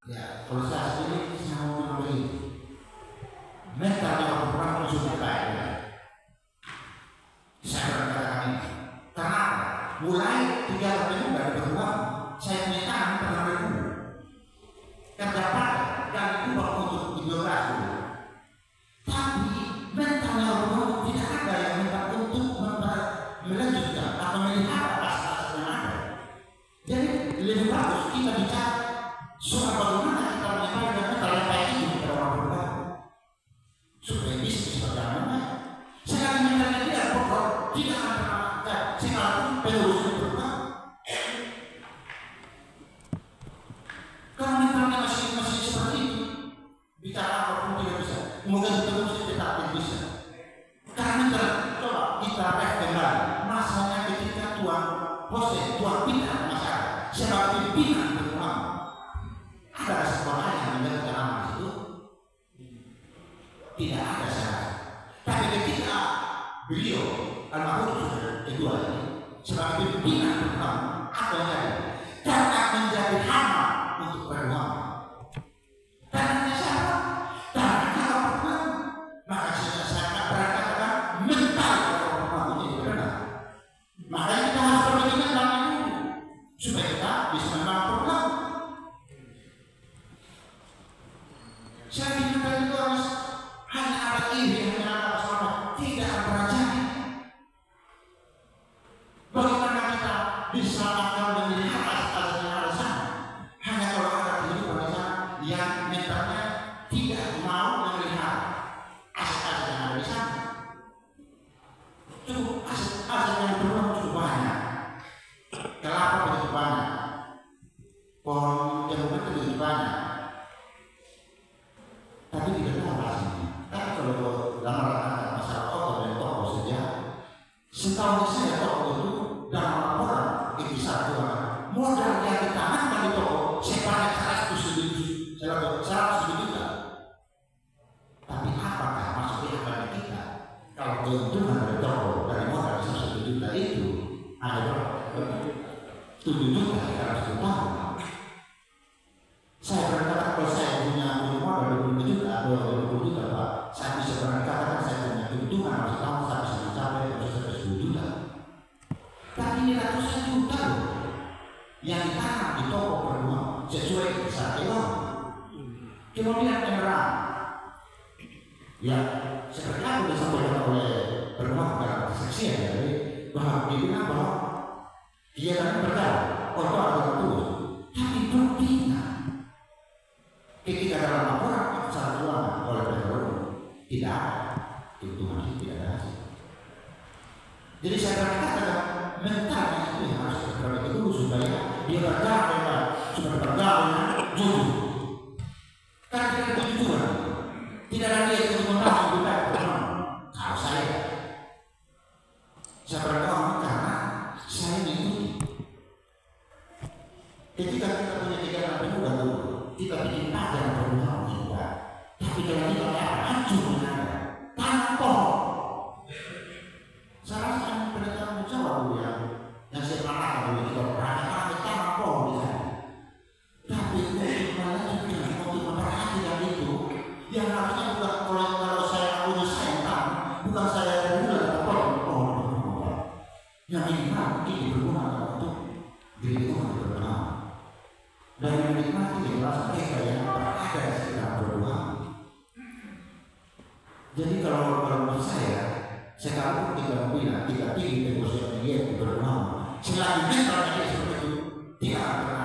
Ya, kalau saya sendiri saya mau bilang begini, mentalnya orang sudah baik. Saya berkatakan ini, karena apa? Mulai 3 tahun itu dari berjuang, saya menyatakan pernah berguru, terdapat dan ubah untuk ideologi. Tapi mentalnya orang tidak ada yang minta untuk melanjutkan atau melihat asas yang ada. Jadi lebih bagus kita bicara soal bagaimana kita menyampaikan mental yang baik itu kepada orang beragama supaya bisa bagaimana. Sekali mentalnya tidak pokok, tidak ada sekalipun penerus beragama. Kalau mentalnya masih seperti itu, bicara apapun tidak bisa. Kemudian terus tetap bisa. Karena coba kita ref kembali masanya ketika Tuhan pindah masyarakat sebagai pimpinan beragama. Ada sekolah yang menjaga amal itu tidak ada syarat. Tapi ketika beliau almarhum sudah kedua ini sebagai pimpinan beragama apa yang ada? Tetap menjadi hama untuk beragama. Karena syarat, karena kalau maka saya berkatakan mental beragama itu benar. Makanya kita harus berpikir dalam itu supaya kita bisa membangun program. Saya bilang itu harus hanya ada iri, hanya ada masalah, tidak ada rajani. Bagaimana kita bisa akan melihat asas yang ada sana? Hanya kalau ada kehidupan di sana yang mentalnya tidak mau melihat asas yang ada di sana. Cukup asas yang berulang cukup banyak. Kelapa begitu banyak, pohon jambu begitu banyak. Tapi tidak tahu hasilnya. Tapi kalau dalam masalah toko dan toko saja, setahu saya toko itu dalam laporan itu satu modal yang ditanamkan di toko sebanyak 100 juta. Tapi apakah masuk di akal kita? Kalau keuntungan dari toko dari modal 100 juta itu ada berapa? 7 juta kita harus tahu. Saya berkata kalau saya punya modal 20 juta atau 20 juta Pak, saya bisa berkatakan saya punya keuntungan harus tahu saya bisa mencapai sampai 10 juta. Tapi ini ratusan juta loh yang ditanam di toko berdua sesuai kisah Ewan. Kemudian penerang, ya seperti apa disampaikan oleh berdua dalam kesaksian dari bahwa dia bilang bahwa dia akan berjalan, atau ada terus, tapi buktinya ketika dalam laporan secara keuangan oleh penerang tidak ada keuntungan itu tidak ada hasil. Jadi saya berkata mentalnya itu yang harus diperbaiki dulu supaya dia berjalan dengan supaya berjalan jujur. Karena tidak ada kejujuran, tidak ada dia yang membangun juga kalau saya berdoa karena saya mengikuti. Ketika kita punya 3 anak pemuda dulu, kita bikin pagar berdoa juga. Tapi kalau kita hancur dengan tanpa saya rasa pendekatan menjawab dulu yang saya pernah dulu kita perhatikan tanpa pohon di sana. Tapi untuk melanjutkan untuk memperhatikan itu yang harusnya bukan kalau saya punya sayang bukan saya muda atau pohon yang minimal mungkin dipergunakan untuk diri Tuhan berdoa dan menikmati jelas mereka yang berada di sekitar berdoa. Jadi kalau menurut saya sekalipun kita bilang kita tinggi negosiasi dia berdoa, selanjutnya kalau dia seperti itu tidak akan